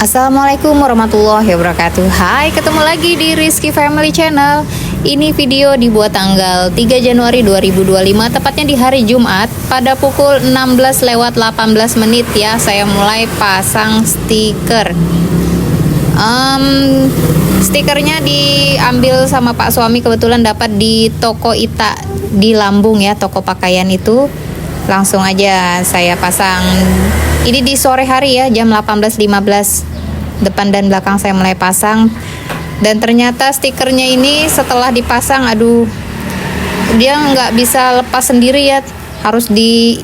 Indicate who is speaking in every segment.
Speaker 1: Assalamualaikum warahmatullahi wabarakatuh. Hai, ketemu lagi di Rizky Family Channel. Ini video dibuat tanggal 3 Januari 2025, tepatnya di hari Jumat pada pukul 16:18 ya. Saya mulai pasang stiker. Stikernya diambil sama Pak suami, kebetulan dapat di toko Ita di Lambung ya, toko pakaian itu. Langsung aja saya pasang. Ini di sore hari ya, jam 18.15. Depan dan belakang saya mulai pasang. Dan ternyata stikernya ini setelah dipasang, aduh, dia nggak bisa lepas sendiri ya. Harus di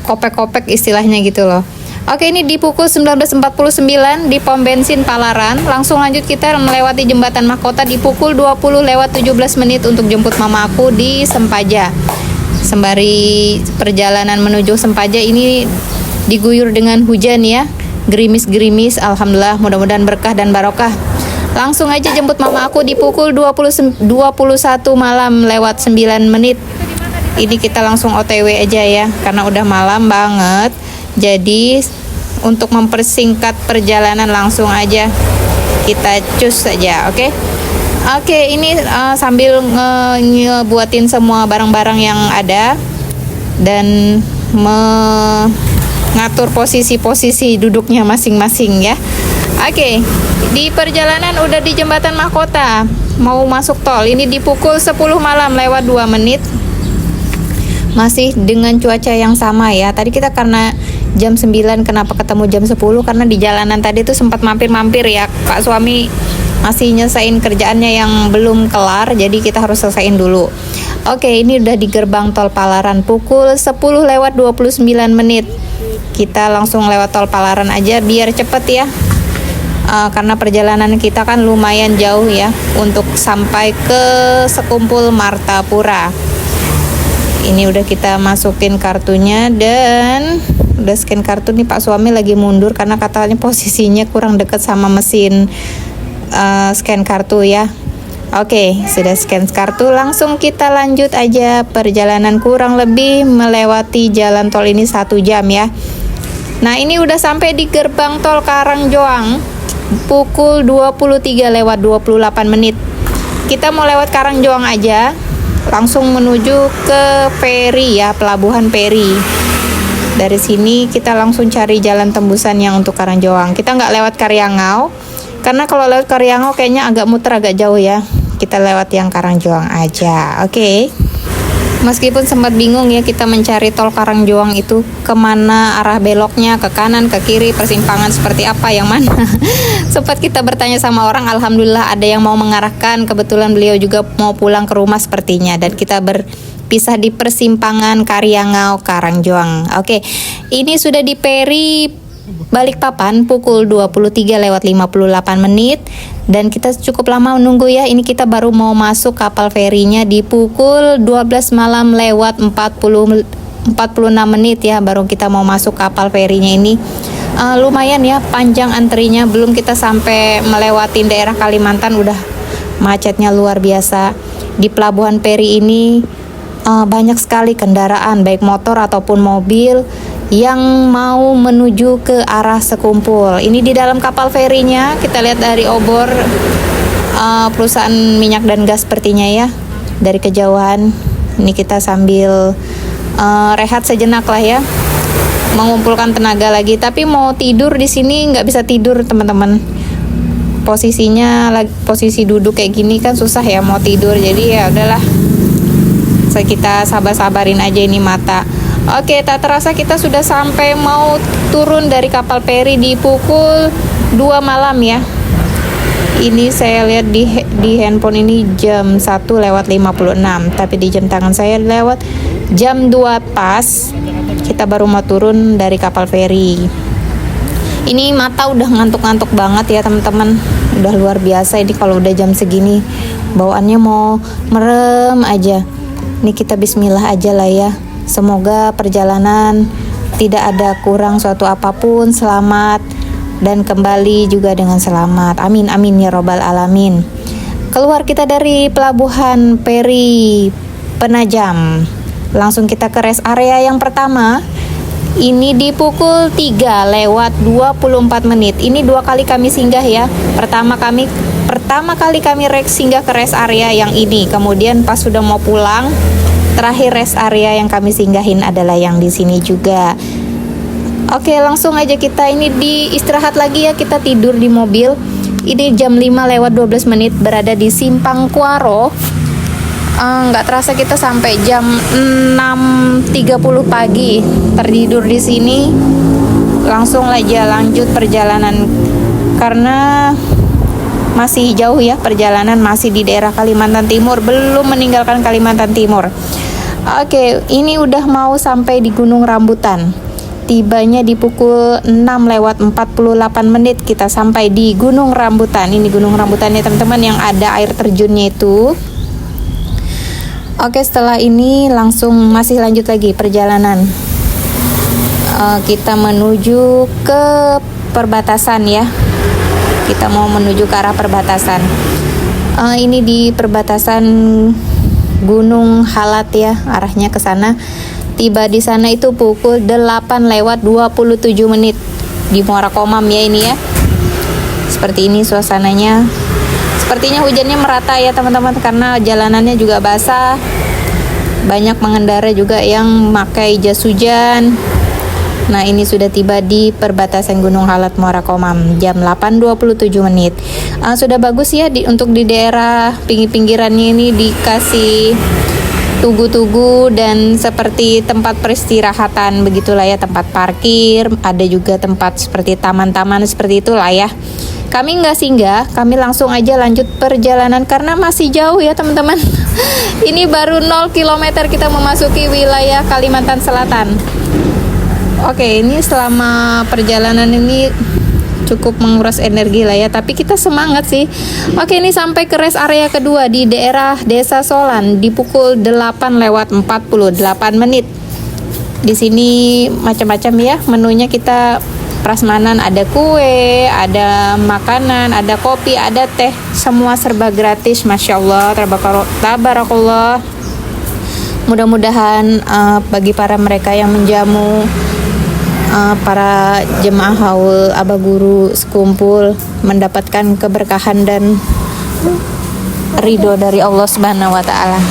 Speaker 1: kopek-kopek istilahnya gitu loh. Oke, ini di pukul 19.49 di pom bensin Palaran. Langsung lanjut kita melewati jembatan Mahkota di pukul 20:17 untuk jemput mama aku di Sempaja. Sembari perjalanan menuju Sempaja ini diguyur dengan hujan ya, gerimis-gerimis. Alhamdulillah, mudah-mudahan berkah dan barokah. Langsung aja jemput mama aku di pukul 21 malam lewat 9 menit. Ini kita langsung OTW aja ya, karena udah malam banget. Jadi untuk mempersingkat perjalanan langsung aja kita cus saja, oke? Oke, ini sambil ngebuatin semua barang-barang yang ada dan mengatur posisi-posisi duduknya masing-masing ya. Oke, di perjalanan udah di jembatan Mahkota, mau masuk tol. Ini di pukul 10 malam lewat 2 menit. Masih dengan cuaca yang sama ya. Tadi kita karena jam 9, kenapa ketemu jam 10? Karena di jalanan tadi tuh sempat mampir-mampir ya. Pak suami masih nyelesain kerjaannya yang belum kelar, jadi kita harus selesaiin dulu. Oke, ini udah di gerbang tol Palaran pukul 10:29. Kita langsung lewat tol Palaran aja biar cepet ya. Karena perjalanan kita kan lumayan jauh ya untuk sampai ke Sekumpul Martapura. Ini udah kita masukin kartunya dan udah scan kartu nih. Pak suami lagi mundur karena katanya posisinya kurang deket sama mesin scan kartu ya. Oke, sudah scan kartu, langsung kita lanjut aja perjalanan. Kurang lebih melewati jalan tol ini 1 jam ya. Nah, ini udah sampai di gerbang tol Karangjoang pukul 23:28. Kita mau lewat Karangjoang aja, langsung menuju ke Peri ya, pelabuhan Peri. Dari sini kita langsung cari jalan tembusan yang untuk Karangjoang. Kita nggak lewat Karyangau, karena kalau lewat Karyangau kayaknya agak muter, agak jauh ya. Kita lewat yang Karangjoang aja, oke? Meskipun sempat bingung ya kita mencari tol Karangjoang itu kemana arah beloknya, ke kanan, ke kiri, persimpangan seperti apa, yang mana. Sempat kita bertanya sama orang, alhamdulillah ada yang mau mengarahkan. Kebetulan beliau juga mau pulang ke rumah sepertinya, dan kita berpisah di persimpangan Karyangau Karangjoang. Oke, ini sudah di Peri Balikpapan pukul 23:58 dan kita cukup lama menunggu ya. Ini kita baru mau masuk kapal ferinya di pukul 12 malam lewat 46 ya, baru kita mau masuk kapal ferinya ini. Lumayan ya panjang antrinya, belum kita sampai melewati daerah Kalimantan udah macetnya luar biasa. Di pelabuhan Peri ini banyak sekali kendaraan baik motor ataupun mobil yang mau menuju ke arah Sekumpul. Ini di dalam kapal ferinya, kita lihat dari obor perusahaan minyak dan gas sepertinya ya, dari kejauhan. Ini kita sambil rehat sejenak lah ya, mengumpulkan tenaga lagi. Tapi mau tidur di sini nggak bisa tidur teman-teman. Posisinya posisi duduk kayak gini kan susah ya mau tidur. Jadi ya udahlah, kita sabar-sabarin aja ini mata. Oke, tak terasa kita sudah sampai mau turun dari kapal feri di pukul 2 malam ya. Ini saya lihat di handphone ini jam 1:56, tapi di jam tangan saya lewat jam 2 pas. Kita baru mau turun dari kapal feri. Ini mata udah ngantuk-ngantuk banget ya teman-teman. Udah luar biasa ini kalau udah jam segini. Bawaannya mau merem aja. Ini kita bismillah aja lah ya. Semoga perjalanan tidak ada kurang suatu apapun, selamat dan kembali juga dengan selamat. Amin amin ya robbal alamin. Keluar kita dari pelabuhan Peri Penajam, langsung kita ke rest area yang pertama. Ini di pukul 3 lewat 24 menit. Ini 2 kali kami singgah ya. Pertama kali kami singgah ke rest area yang ini. Kemudian pas sudah mau pulang, terakhir rest area yang kami singgahin adalah yang di sini juga. Oke, langsung aja kita ini di istirahat lagi ya, kita tidur di mobil. Ini jam 5 lewat 12 menit berada di Simpang Kuaro. Nggak terasa kita sampai jam 6.30 pagi tertidur di sini. Langsung aja lanjut perjalanan karena masih jauh ya perjalanan, masih di daerah Kalimantan Timur, belum meninggalkan Kalimantan Timur. Oke, ini udah mau sampai di Gunung Rambutan. Tibanya di pukul 6 lewat 48 menit kita sampai di Gunung Rambutan. Ini Gunung Rambutannya teman-teman yang ada air terjunnya itu. Oke, setelah ini langsung masih lanjut lagi perjalanan. Kita menuju ke perbatasan ya. Kita mau menuju ke arah perbatasan. Ini di perbatasan Gunung Halat ya, arahnya ke sana. Tiba di sana itu pukul 8 lewat 27 menit di Muara Komam ya ini ya. Seperti ini suasananya. Sepertinya hujannya merata ya teman-teman karena jalanannya juga basah. Banyak pengendara juga yang pakai jas hujan. Nah, ini sudah tiba di perbatasan Gunung Halat Muara Komam jam 8.27 menit. Sudah bagus ya untuk di daerah pinggir-pinggirannya ini dikasih tugu-tugu dan seperti tempat peristirahatan begitulah ya, tempat parkir, ada juga tempat seperti taman-taman seperti itulah ya. Kami nggak singgah, kami langsung aja lanjut perjalanan karena masih jauh ya teman-teman. Ini baru 0 km kita memasuki wilayah Kalimantan Selatan. Oke, ini selama perjalanan ini cukup menguras energi lah ya, tapi kita semangat sih. Oke, ini sampai ke rest area kedua di daerah Desa Solan di pukul 8 lewat 48 menit. Di sini macam-macam ya menunya, kita prasmanan, ada kue, ada makanan, ada kopi, ada teh, semua serba gratis. Masya Allah, tabarakallah. Mudah-mudahan bagi para mereka yang menjamu, para jemaah haul Abah Guru sekumpul mendapatkan keberkahan dan ridho dari Allah Subhanahu wa taala.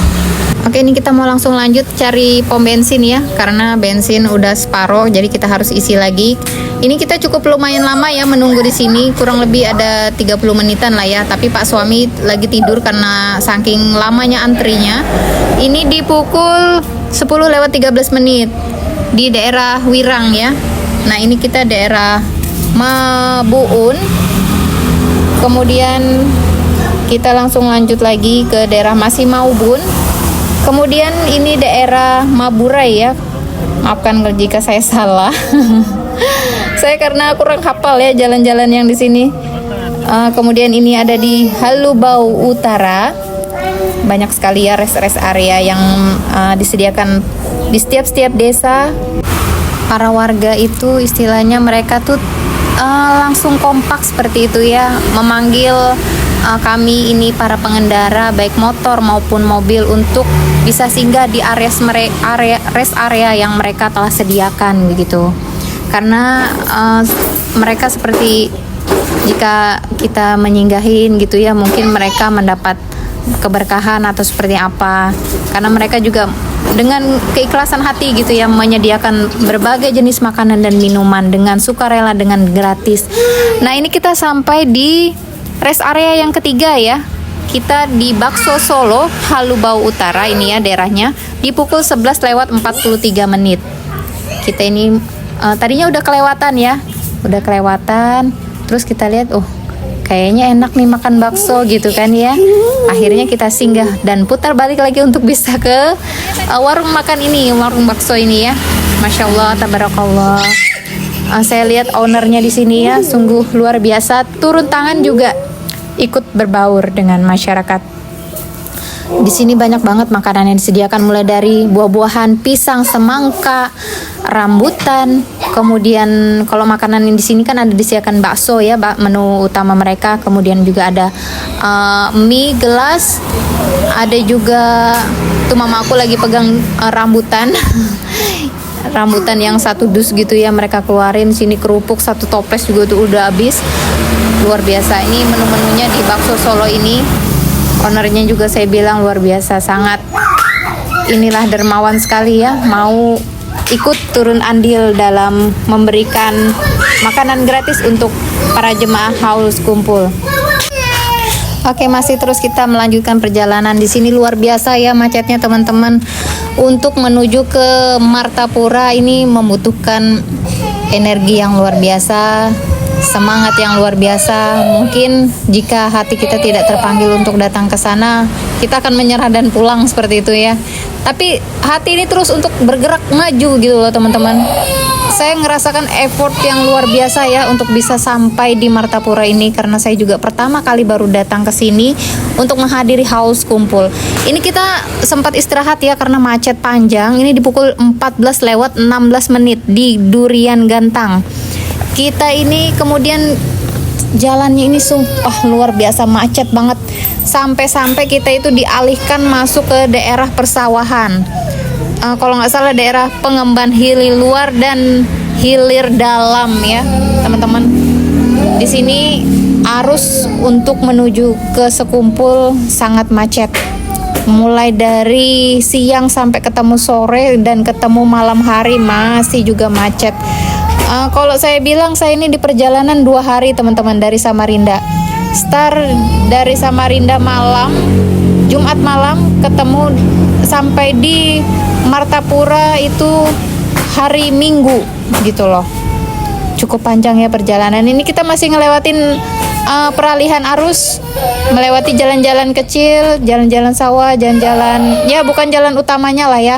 Speaker 1: Oke, ini kita mau langsung lanjut cari pom bensin ya, karena bensin udah separuh, jadi kita harus isi lagi. Ini kita cukup lumayan lama ya menunggu di sini, kurang lebih ada 30 menitan lah ya, tapi Pak suami lagi tidur karena saking lamanya antrinya. Ini di pukul 10 lewat 13 menit di daerah Wirang ya. Nah, ini kita daerah Mabuun. Kemudian kita langsung lanjut lagi ke daerah masih Maubun. Kemudian ini daerah Maburay ya. Maafkan jika saya salah. Saya karena kurang hafal ya jalan-jalan yang di sini. Kemudian ini ada di Halubau Utara. Banyak sekali ya rest area yang disediakan di setiap desa. Para warga itu istilahnya mereka tuh langsung kompak seperti itu ya, memanggil kami ini para pengendara baik motor maupun mobil untuk bisa singgah di rest area yang mereka telah sediakan begitu. Karena mereka seperti jika kita menyinggahin gitu ya, mungkin mereka mendapat keberkahan atau seperti apa, karena mereka juga dengan keikhlasan hati gitu ya menyediakan berbagai jenis makanan dan minuman dengan sukarela, dengan gratis. Nah, ini kita sampai di rest area yang ketiga ya. Kita di Bakso Solo Halubau Utara ini ya daerahnya di pukul 11 lewat 43 menit. Kita ini tadinya udah kelewatan ya, terus kita lihat kayaknya enak nih makan bakso gitu kan ya. Akhirnya kita singgah dan putar balik lagi untuk bisa ke warung makan ini, warung bakso ini ya. Masya Allah, tabarakallah. Saya lihat ownernya di sini ya, sungguh luar biasa. Turun tangan juga ikut berbaur dengan masyarakat. Di sini banyak banget makanan yang disediakan, mulai dari buah-buahan, pisang, semangka, rambutan. Kemudian kalau makanan yang di sini kan ada disediakan bakso ya, menu utama mereka. Kemudian juga ada mie gelas, ada juga tuh mama aku lagi pegang rambutan. rambutan yang satu dus gitu ya mereka keluarin. Sini kerupuk satu toples juga tuh udah habis. Luar biasa. Ini menu-menunya di Bakso Solo ini. Ownernya juga saya bilang luar biasa, sangat inilah dermawan sekali ya, mau ikut turun andil dalam memberikan makanan gratis untuk para jemaah haul kumpul. Oke, masih terus kita melanjutkan perjalanan. Di sini luar biasa ya macetnya teman-teman. Untuk menuju ke Martapura ini membutuhkan energi yang luar biasa, semangat yang luar biasa. Mungkin jika hati kita tidak terpanggil untuk datang ke sana, kita akan menyerah dan pulang seperti itu ya. Tapi hati ini terus untuk bergerak maju gitu loh teman-teman. Saya ngerasakan effort yang luar biasa ya untuk bisa sampai di Martapura ini, karena saya juga pertama kali baru datang ke sini untuk menghadiri haul kumpul. Ini kita sempat istirahat ya karena macet panjang. Ini di pukul 14 lewat 16 menit di Durian Gantang. Kita ini kemudian jalannya ini sumpah luar biasa macet banget. Sampai-sampai kita itu dialihkan masuk ke daerah persawahan. Kalau nggak salah daerah Pengemban Hilir Luar dan Hilir Dalam ya teman-teman. Di sini arus untuk menuju ke Sekumpul sangat macet. Mulai dari siang sampai ketemu sore dan ketemu malam hari masih juga macet. Kalau saya bilang saya ini di perjalanan 2 hari teman-teman dari Samarinda. Start dari Samarinda malam, Jumat malam, ketemu sampai di Martapura itu hari Minggu gitu loh. Cukup panjang ya perjalanan ini. Kita masih ngelewatin peralihan arus, melewati jalan-jalan kecil, jalan-jalan sawah, jalan-jalan ya bukan jalan utamanya lah ya,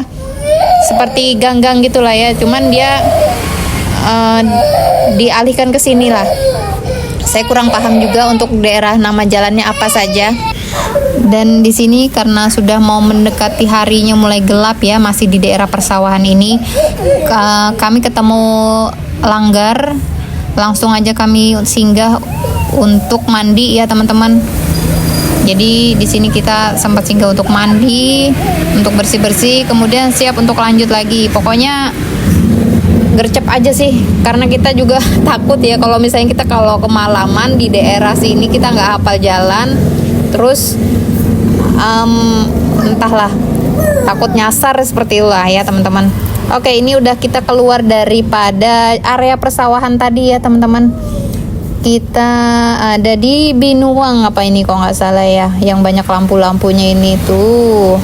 Speaker 1: seperti gang-gang gitulah ya, cuman dia dialihkan ke sini lah. Saya kurang paham juga untuk daerah nama jalannya apa saja. Dan di sini karena sudah mau mendekati harinya mulai gelap ya, masih di daerah persawahan ini. Kami ketemu langgar, langsung aja kami singgah untuk mandi ya teman-teman. Jadi di sini kita sempat singgah untuk mandi, untuk bersih-bersih, kemudian siap untuk lanjut lagi. Pokoknya gercep aja sih, karena kita juga takut ya kalau misalnya kita kalau kemalaman di daerah sini kita nggak hafal jalan, terus entahlah, takut nyasar seperti itulah ya teman-teman. Oke, ini udah kita keluar daripada area persawahan tadi ya teman-teman. Kita ada di Binuang apa ini kok nggak salah ya, yang banyak lampu-lampunya ini tuh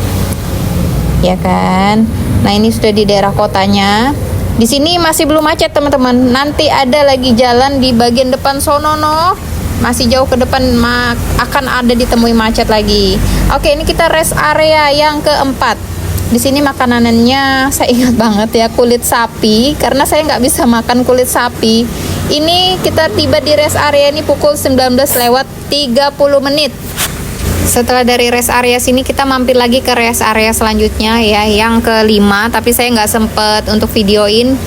Speaker 1: ya kan. Nah ini sudah di daerah kotanya. Di sini masih belum macet teman-teman. Nanti ada lagi jalan di bagian depan sonono. Masih jauh ke depan akan ada ditemui macet lagi. Oke, ini kita rest area yang keempat. Di sini makanannya saya ingat banget ya, kulit sapi, karena saya nggak bisa makan kulit sapi. Ini kita tiba di rest area ini pukul 19 lewat 30 menit. Setelah dari rest area sini kita mampir lagi ke rest area selanjutnya ya, yang kelima, tapi saya nggak sempet untuk videoin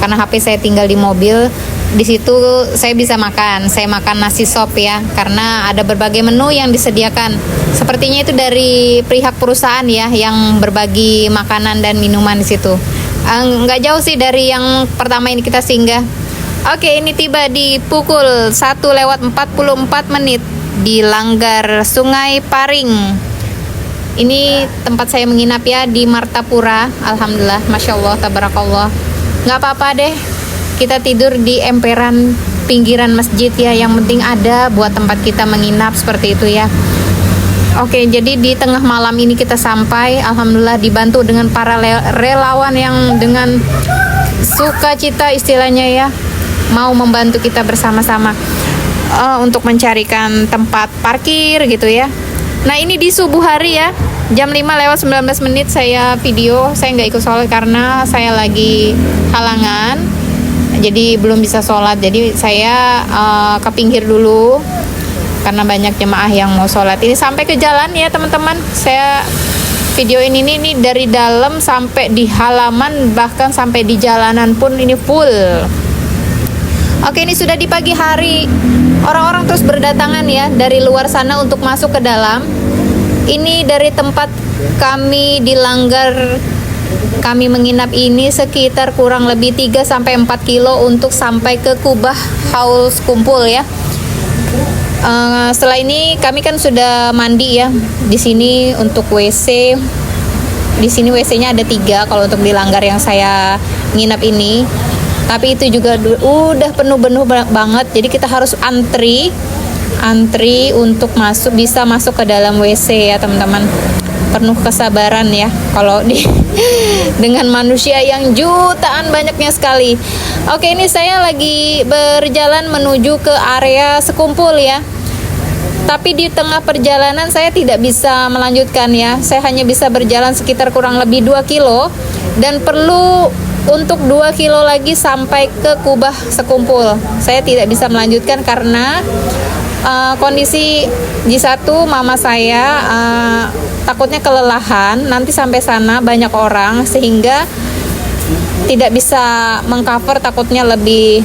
Speaker 1: karena HP saya tinggal di mobil. Di situ saya bisa makan, saya makan nasi sop ya, karena ada berbagai menu yang disediakan. Sepertinya itu dari pihak perusahaan ya, yang berbagi makanan dan minuman di situ. Nggak jauh sih dari yang pertama ini kita singgah. Oke, ini tiba di pukul 1 lewat 44 menit di Langgar Sungai Paring. Ini tempat saya menginap ya di Martapura. Alhamdulillah, Masya Allah, Tabarakallah. Nggak apa-apa deh, kita tidur di emperan pinggiran masjid ya, yang penting ada buat tempat kita menginap seperti itu ya. Oke, jadi di tengah malam ini kita sampai, Alhamdulillah dibantu dengan para relawan yang dengan sukacita istilahnya ya, mau membantu kita bersama-sama untuk mencarikan tempat parkir gitu ya. Nah ini di subuh hari ya, jam 5 lewat 19 menit saya video. Saya nggak ikut sholat karena saya lagi halangan, jadi belum bisa sholat. Jadi saya ke pinggir dulu karena banyak jemaah yang mau sholat. Ini sampai ke jalan ya teman-teman. Saya videoin ini dari dalam sampai di halaman, bahkan sampai di jalanan pun ini full. Oke, ini sudah di pagi hari. Orang-orang terus berdatangan ya dari luar sana untuk masuk ke dalam. Ini dari tempat kami di Langgar Kami menginap ini sekitar kurang lebih 3-4 kilo untuk sampai ke Kubah Haul Sekumpul ya. Setelah ini kami kan sudah mandi ya. Di sini untuk WC, di sini WC-nya ada 3 kalau untuk di Langgar yang saya nginap ini. Tapi itu juga udah penuh banget. Jadi kita harus antri untuk bisa masuk ke dalam WC ya teman-teman. Penuh kesabaran ya kalau dengan manusia yang jutaan banyaknya sekali. Oke, ini saya lagi berjalan menuju ke area Sekumpul ya. Tapi di tengah perjalanan saya tidak bisa melanjutkan ya. Saya hanya bisa berjalan sekitar kurang lebih 2 kilo dan perlu untuk 2 kilo lagi sampai ke Kubah Sekumpul. Saya tidak bisa melanjutkan karena kondisi J1 mama saya takutnya kelelahan. Nanti sampai sana banyak orang sehingga tidak bisa mengcover, takutnya lebih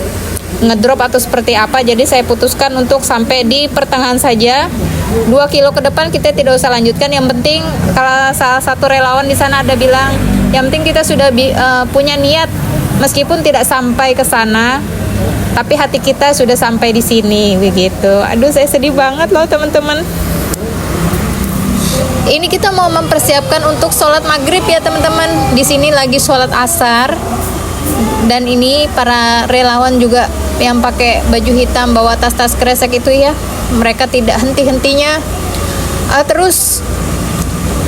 Speaker 1: ngedrop atau seperti apa. Jadi saya putuskan untuk sampai di pertengahan saja. 2 kilo ke depan kita tidak usah lanjutkan. Yang penting kalau salah satu relawan di sana ada bilang, yang penting kita sudah punya niat meskipun tidak sampai ke sana, tapi hati kita sudah sampai di sini begitu. Aduh, saya sedih banget loh teman-teman. Ini kita mau mempersiapkan untuk sholat maghrib ya teman-teman. Di sini lagi sholat asar. Dan ini para relawan juga yang pakai baju hitam, bawa tas-tas kresek itu ya, mereka tidak henti-hentinya terus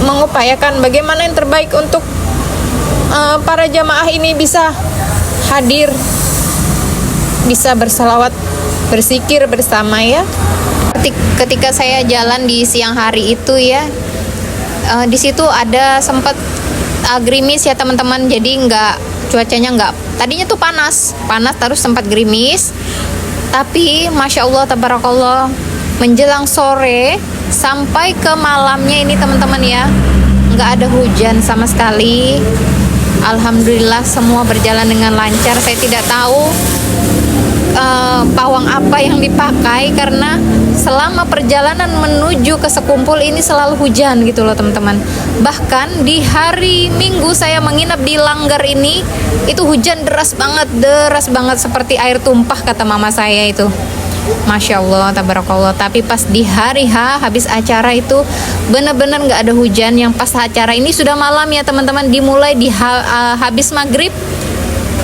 Speaker 1: mengupayakan bagaimana yang terbaik untuk para jamaah ini bisa hadir, bisa bersalawat, berzikir bersama ya. Ketika saya jalan di siang hari itu ya, di situ ada sempat gerimis ya teman-teman. Jadi cuacanya tadinya tuh panas terus sempat gerimis, tapi masya Allah tabarakallah menjelang sore sampai ke malamnya ini teman-teman ya, nggak ada hujan sama sekali. Alhamdulillah semua berjalan dengan lancar. Saya tidak tahu pawang apa yang dipakai karena selama perjalanan menuju ke Sekumpul ini selalu hujan gitu loh teman-teman. Bahkan di hari Minggu saya menginap di Langgar ini itu hujan deras banget seperti air tumpah kata mama saya itu. Masya Allah tabarakallah. Tapi pas di hari H habis acara itu benar-benar nggak ada hujan. Yang pas acara ini sudah malam ya teman-teman, dimulai di habis maghrib.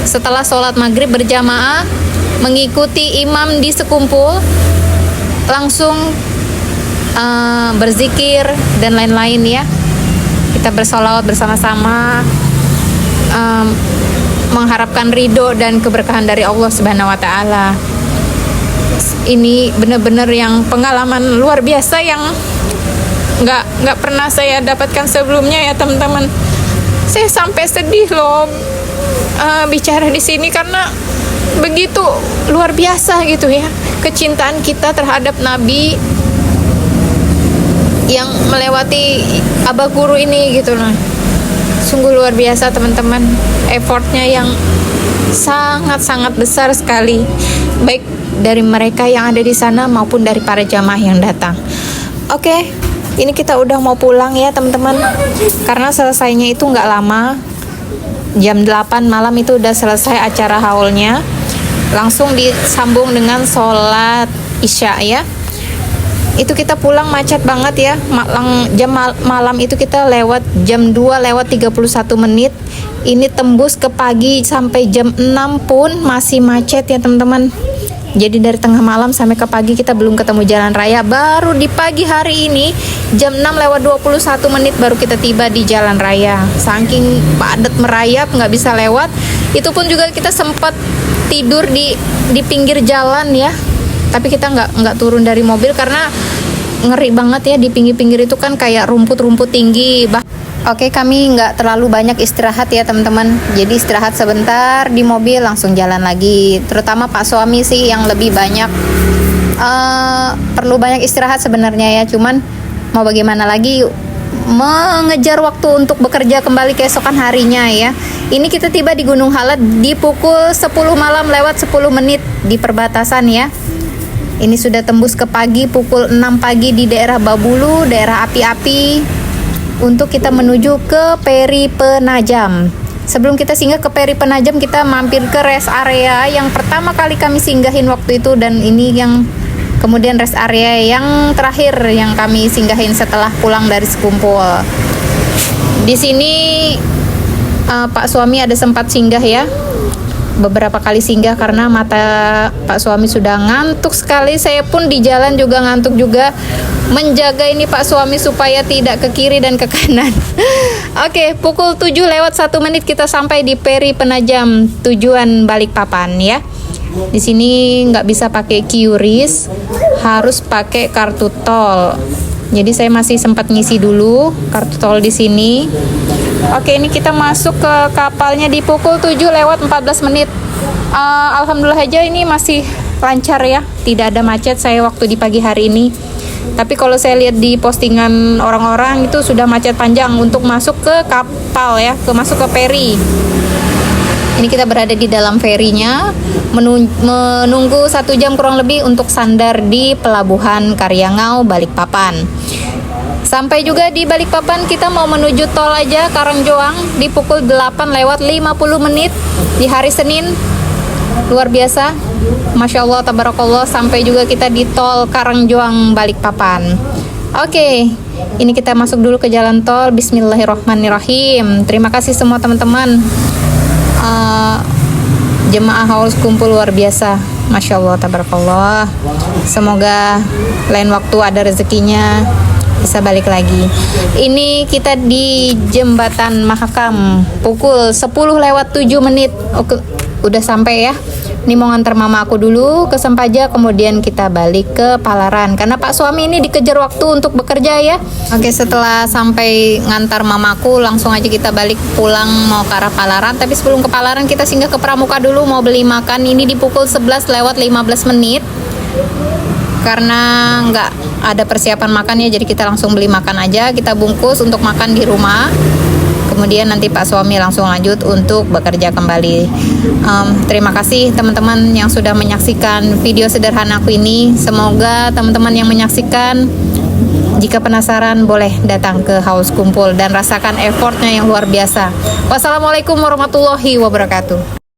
Speaker 1: Setelah sholat maghrib berjamaah mengikuti imam di Sekumpul, langsung berzikir dan lain-lain ya. Kita bersolawat bersama-sama, mengharapkan ridho dan keberkahan dari Allah Subhanahu wa Ta'ala. Ini benar-benar yang pengalaman luar biasa yang nggak pernah saya dapatkan sebelumnya ya teman-teman. Saya sampai sedih loh bicara di sini karena begitu luar biasa gitu ya kecintaan kita terhadap Nabi yang melewati Abah Guru ini gitu loh. Sungguh luar biasa teman-teman, effortnya yang sangat-sangat besar sekali, baik dari mereka yang ada di sana maupun dari para jamaah yang datang. Oke, ini kita udah mau pulang ya teman-teman, karena selesainya itu nggak lama. Jam 8 malam itu udah selesai acara haulnya, langsung disambung dengan sholat isya ya. Itu kita pulang macet banget ya. Malam itu kita lewat jam 2 lewat 31 menit. Ini tembus ke pagi sampai jam 6 pun masih macet ya teman-teman. Jadi dari tengah malam sampai ke pagi kita belum ketemu jalan raya. Baru di pagi hari ini jam 6 lewat 21 menit baru kita tiba di jalan raya. Saking padat merayap nggak bisa lewat. Itu pun juga kita sempat tidur di pinggir jalan ya. Tapi kita nggak turun dari mobil karena ngeri banget ya, di pinggir-pinggir itu kan kayak rumput-rumput tinggi. Oke, kami nggak terlalu banyak istirahat ya teman-teman. Jadi istirahat sebentar di mobil langsung jalan lagi. Terutama Pak suami sih yang lebih banyak perlu banyak istirahat sebenarnya ya. Cuman mau bagaimana lagi, mengejar waktu untuk bekerja kembali keesokan harinya ya. Ini kita tiba di Gunung Halat di pukul 10 malam lewat 10 menit di perbatasan ya. Ini sudah tembus ke pagi, pukul 6 pagi di daerah Babulu, daerah api-api. untuk kita menuju ke Peri Penajam. Sebelum kita singgah ke Peri Penajam, kita mampir ke rest area yang pertama kali kami singgahin waktu itu, dan ini yang kemudian rest area yang terakhir yang kami singgahin setelah pulang dari sekumpul. Di sini Pak suami ada sempat singgah ya, beberapa kali singgah karena mata Pak suami sudah ngantuk sekali. Saya pun di jalan juga ngantuk juga, menjaga ini Pak suami supaya tidak ke kiri dan ke kanan. Oke, pukul 7:01 kita sampai di Peri Penajam, tujuan Balikpapan ya. Di sini nggak bisa pakai QRIS, harus pakai kartu tol. Jadi saya masih sempat ngisi dulu kartu tol di sini. Oke, ini kita masuk ke kapalnya di pukul 7:14. Alhamdulillah aja ini masih lancar ya, tidak ada macet saya waktu di pagi hari ini. Tapi kalau saya lihat di postingan orang-orang itu sudah macet panjang untuk masuk ke kapal ya, masuk ke feri. Ini kita berada di dalam ferinya, menunggu 1 jam kurang lebih untuk sandar di Pelabuhan Karyangau, Balikpapan. Sampai juga di Balikpapan, kita mau menuju tol aja Karangjoang di pukul 8:50 di hari Senin. Luar biasa, Masya Allah, tabarakallah, sampai juga kita di tol Karangjoang Balikpapan. Oke, ini kita masuk dulu ke jalan tol. Bismillahirrahmanirrahim. Terima kasih semua teman-teman. Jemaah haul kumpul luar biasa, Masya Allah, tabarakallah. Semoga lain waktu ada rezekinya bisa balik lagi. Ini kita di Jembatan Mahakam pukul 10:07. Oke, udah sampai ya. Ini mau ngantar mama aku dulu ke Sempaja, kemudian kita balik ke Palaran karena Pak suami ini dikejar waktu untuk bekerja ya. Oke, setelah sampai ngantar mamaku, langsung aja kita balik pulang mau ke arah Palaran. Tapi sebelum ke Palaran, kita singgah ke Pramuka dulu mau beli makan. Ini di pukul 11:15 karena nggak ada persiapan makan ya, jadi kita langsung beli makan aja, kita bungkus untuk makan di rumah. Kemudian nanti Pak suami langsung lanjut untuk bekerja kembali. Terima kasih teman-teman yang sudah menyaksikan video sederhana aku ini. Semoga teman-teman yang menyaksikan, jika penasaran boleh datang ke Haus Kumpul dan rasakan effortnya yang luar biasa. Wassalamualaikum warahmatullahi wabarakatuh.